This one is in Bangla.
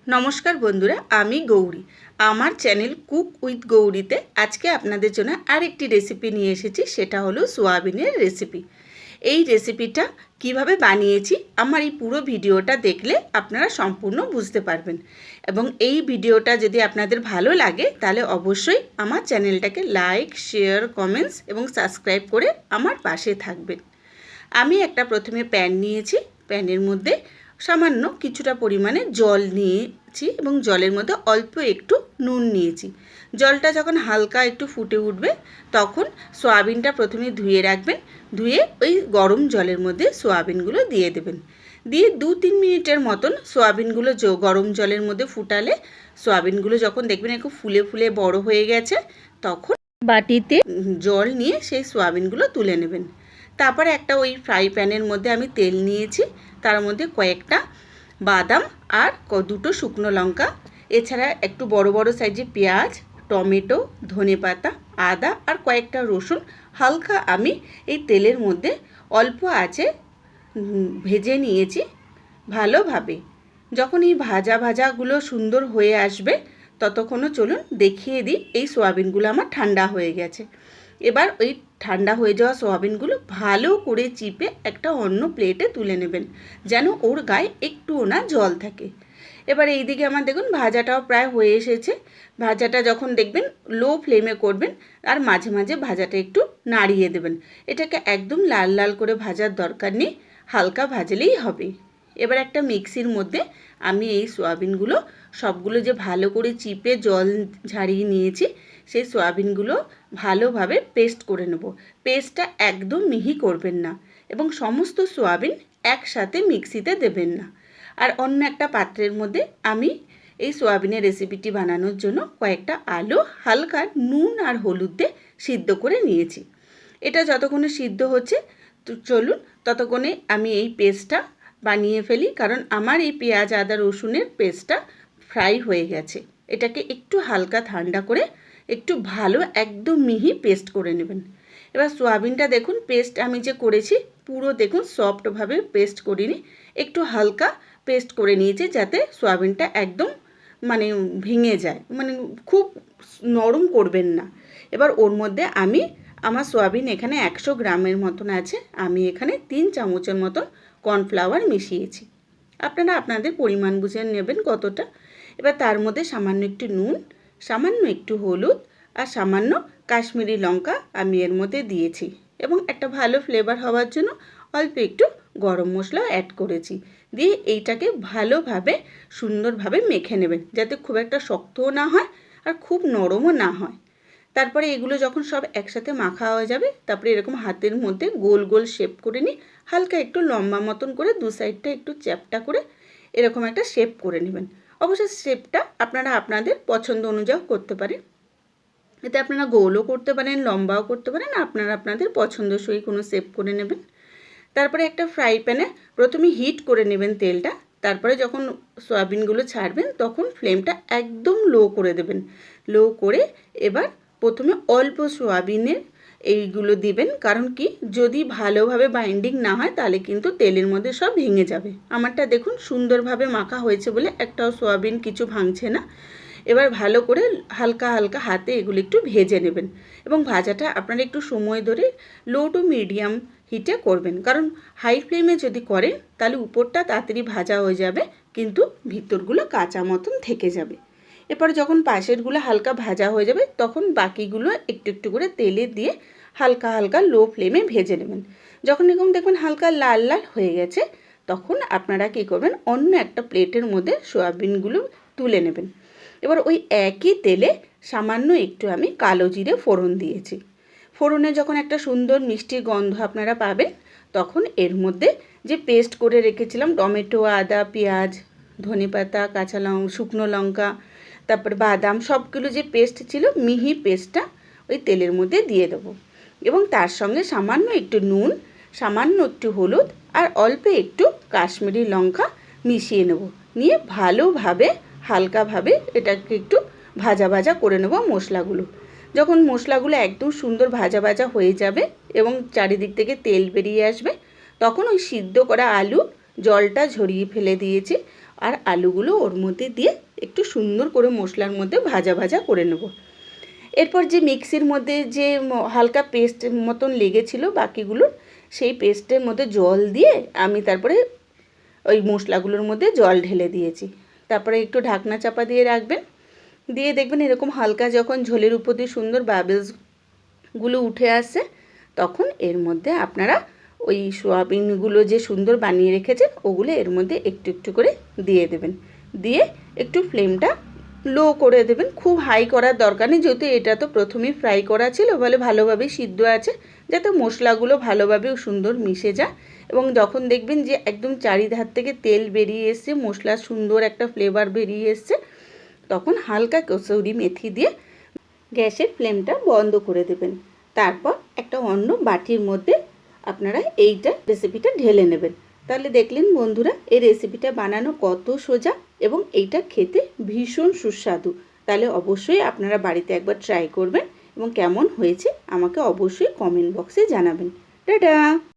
নমস্কার বন্ধুরা, আমি গৌরী। আমার চ্যানেল কুক উইথ গৌরীতে আজকে আপনাদের জন্য আরেকটি রেসিপি নিয়ে এসেছি। সেটা হলো সোয়াবিনের রেসিপি। এই রেসিপিটা কিভাবে বানিয়েছি আমার এই পুরো ভিডিওটা দেখলে আপনারা সম্পূর্ণ বুঝতে পারবেন। এবং এই ভিডিওটা যদি আপনাদের ভালো লাগে তাহলে অবশ্যই আমার চ্যানেলটাকে লাইক, শেয়ার, কমেন্টস এবং সাবস্ক্রাইব করে আমার পাশে থাকবেন। আমি একটা প্রথমে প্যান নিয়েছি। প্যানের মধ্যে সামান্য কিছুটা পরিমাণে জল নিয়েছি এবং জলের মধ্যে অল্প একটু নুন নিয়েছি। জলটা যখন হালকা একটু ফুটে উঠবে তখন সয়াবিনটা প্রথমে ধুয়ে রাখবেন। ধুয়ে ওই গরম জলের মধ্যে সয়াবিনগুলো দিয়ে দেবেন। দিয়ে 2-3 মিনিটের মতন সয়াবিনগুলো গরম জলের মধ্যে ফুটালে সয়াবিনগুলো যখন দেখবেন একটু ফুলে ফুলে বড় হয়ে গেছে তখন বাটিতে জল নিয়ে সেই সয়াবিনগুলো তুলে নেবেন। তারপরে একটা ওই ফ্রাই প্যানের মধ্যে আমি তেল নিয়েছি। তার মধ্যে কয়েকটা বাদাম আর দুটো শুকনো লঙ্কা, এছাড়া একটু বড় বড় সাইজের পেঁয়াজ, টমেটো, ধনেপাতা, আদা আর কয়েকটা রসুন হালকা আমি এই তেলের মধ্যে অল্প আঁচে ভেজে নিয়েছি ভালোভাবে। যখন এই ভাজাগুলো সুন্দর হয়ে আসবে ততক্ষণও চলুন দেখিয়ে দিই। এই সোয়াবিনগুলো আমার ঠান্ডা হয়ে গেছে। এবার ওই ঠান্ডা হয়ে যাওয়া সোয়াবিনগুলো ভালো করে চিপে একটা অন্য প্লেটে তুলে নেবেন, যেন ওর গায়ে একটুও না জল থাকে। এবার এই দিকে আমার দেখুন ভাজাটাও প্রায় হয়ে এসেছে। ভাজাটা যখন দেখবেন লো ফ্লেমে করবেন আর মাঝে মাঝে ভাজাটা একটু নাড়িয়ে দেবেন। এটাকে একদম লাল লাল করে ভাজার দরকার নেই, হালকা ভাজলেই হবে। এবার একটা মিক্সির মধ্যে আমি এই সোয়াবিনগুলো সবগুলো যে ভালো করে চিপে জল ঝাড়িয়ে নিয়েছি সেই সোয়াবিনগুলো ভালোভাবে পেস্ট করে নেব। পেস্টটা একদম মিহি করবেন না এবং সমস্ত সোয়াবিন একসাথে মিক্সিতে দেবেন না। আর অন্য একটা পাত্রের মধ্যে আমি এই সোয়াবিনের রেসিপিটি বানানোর জন্য কয়েকটা আলু হালকা নুন আর হলুদ দিয়ে সিদ্ধ করে নিয়েছি। এটা যতক্ষণে সিদ্ধ হচ্ছে তো চলুন ততক্ষণে আমি এই পেস্টটা বানিয়ে ফেলি, কারণ আমার এই পেঁয়াজ আদা রসুনের পেস্টটা ফ্রাই হয়ে গেছে। এটাকে একটু হালকা ঠান্ডা করে একটু ভালো একদম মিহি পেস্ট করে নেবেন। এবার সোয়াবিনটা দেখুন পেস্ট আমি যে করেছি পুরো দেখুন সফটভাবে পেস্ট করিনি, একটু হালকা পেস্ট করে নিয়েছি যাতে সোয়াবিনটা একদম ভেঙে যায়, খুব নরম করবেন না। এবার ওর মধ্যে আমার সোয়াবিন এখানে 100 গ্রামের মতন আছে। আমি এখানে 3 চামচের মতন কর্নফ্লাওয়ার মিশিয়েছি। আপনারা আপনাদের পরিমাণ বুঝে নেবেন কতটা। এবার তার মধ্যে সামান্য একটু নুন, সামান্য একটু হলুদ আর সামান্য কাশ্মীরি লঙ্কা আমি এর মধ্যে দিয়েছি এবং একটা ভালো ফ্লেভার হওয়ার জন্য অল্প একটু গরম মশলা অ্যাড করেছি। দিয়ে এইটাকে ভালোভাবে সুন্দরভাবে মেখে নেবেন যাতে খুব একটা শক্তও না হয় আর খুব নরমও না হয়। তারপরে এগুলো যখন সব একসাথে মাখা হয়ে যাবে তারপরে এরকম হাতের মধ্যে গোল গোল শেপ করে নিই, হালকা একটু লম্বা মতন করে দু সাইডটা একটু চ্যাপটা করে এরকম একটা শেপ করে নেবেন। অবশ্যই শেপটা আপনারা আপনাদের পছন্দ অনুযায়ী করতে পারেন। এতে আপনারা গোলও করতে পারেন, লম্বাও করতে পারেন, আপনারা আপনাদের পছন্দসই কোনো শেপ করে নেবেন। তারপরে একটা ফ্রাই প্যানে প্রথমে হিট করে নেবেন তেলটা। তারপরে যখন সয়াবিনগুলো ছাড়বেন তখন ফ্লেমটা একদম লো করে দেবেন। লো করে এবার প্রথমে অল্প সয়াবিনের এইগুলো দিবেন, কারণ কি যদি ভালোভাবে বাইন্ডিং না হয় তাহলে কিন্তু তেলের মধ্যে সব ভেঙে যাবে। আমারটা দেখুন সুন্দরভাবে মাখা হয়েছে বলে একটাও সয়াবিন কিছু ভাঙছে না। এবার ভালো করে হালকা হালকা হাতে এগুলো একটু ভেজে নেবেন এবং ভাজাটা আপনারা একটু সময় ধরে লো টু মিডিয়াম হিটে করবেন, কারণ হাই ফ্লেমে যদি করেন তাহলে উপরটা তাড়াতাড়ি ভাজা হয়ে যাবে কিন্তু ভিতরগুলো কাঁচা মতন থেকে যাবে। এরপর যখন পাশেরগুলো হালকা ভাজা হয়ে যাবে তখন বাকিগুলো একটু একটু করে তেলে দিয়ে হালকা হালকা লো ফ্লেমে ভেজে নেবেন। যখন এরকম দেখবেন হালকা লাল লাল হয়ে গেছে তখন আপনারা কী করবেন, অন্য একটা প্লেটের মধ্যে সয়াবিনগুলো তুলে নেবেন। এবার ওই একই তেলে সামান্য একটু আমি কালো জিরে ফোড়ন দিয়েছি। ফোড়নে যখন একটা সুন্দর মিষ্টি গন্ধ আপনারা পাবেন তখন এর মধ্যে যে পেস্ট করে রেখেছিলাম টমেটো, আদা, পেঁয়াজ, ধনেপাতা, কাঁচা লঙ্কা, শুকনো লঙ্কা, তারপর বাদাম সবগুলো যে পেস্ট ছিল মিহি পেস্টটা ওই তেলের মধ্যে দিয়ে দেবো এবং তার সঙ্গে সামান্য একটু নুন, সামান্য একটু হলুদ আর অল্প একটু কাশ্মীরি লঙ্কা মিশিয়ে নেব। নিয়ে ভালোভাবে হালকাভাবে এটাকে একটু ভাজা ভাজা করে নেব মশলাগুলো। যখন মশলাগুলো একদম সুন্দর ভাজা ভাজা হয়ে যাবে এবং চারিদিক থেকে তেল বেরিয়ে আসবে তখন ওই সিদ্ধ করা আলু জলটা ঝরিয়ে ফেলে দিয়েছি আর আলুগুলো ওর মধ্যে দিয়ে একটু সুন্দর করে মশলার মধ্যে ভাজা ভাজা করে নেব। এরপর যে মিক্সির মধ্যে যে হালকা পেস্ট মতন লেগেছিল বাকিগুলোর, সেই পেস্টের মধ্যে জল দিয়ে আমি তারপরে ওই মশলাগুলোর মধ্যে জল ঢেলে দিয়েছি। তারপরে একটু ঢাকনা চাপা দিয়ে রাখবেন। দিয়ে দেখবেন এরকম হালকা যখন ঝোলের উপর দিয়ে সুন্দর বাবেলসগুলো উঠে আসে, তখন এর মধ্যে আপনারা ওই সোয়াবিনগুলো যে সুন্দর বানিয়ে রেখেছেন ওগুলো এর মধ্যে একটু একটু করে দিয়ে দেবেন। দিয়ে একটু ফ্লেমটা লো করে দেবেন, খুব হাই করার দরকার নেই, যেহেতু এটা তো প্রথমেই ফ্রাই করা ছিল বলে ভালোভাবে সিদ্ধ আছে, যাতে মশলাগুলো ভালোভাবে সুন্দর মিশে যায়। এবং যখন দেখবেন যে একদম চারিধার থেকে তেল বেরিয়ে এসছে, মশলার সুন্দর একটা ফ্লেভার বেরিয়ে এসছে, তখন হালকা কসুরি মেথি দিয়ে গ্যাসের ফ্লেমটা বন্ধ করে দেবেন। তারপর একটা অন্য বাটির মধ্যে আপনারা এইটা রেসিপিটা ঢেলে নেবেন। তাহলে দেখলেন বন্ধুরা, এই রেসিপিটা বানানো কত সোজা এবং এইটা খেতে ভীষণ সুস্বাদু। তাহলে অবশ্যই আপনারা বাড়িতে একবার ট্রাই করবেন এবং কেমন হয়েছে আমাকে অবশ্যই কমেন্ট বক্সে জানাবেন। টাটা।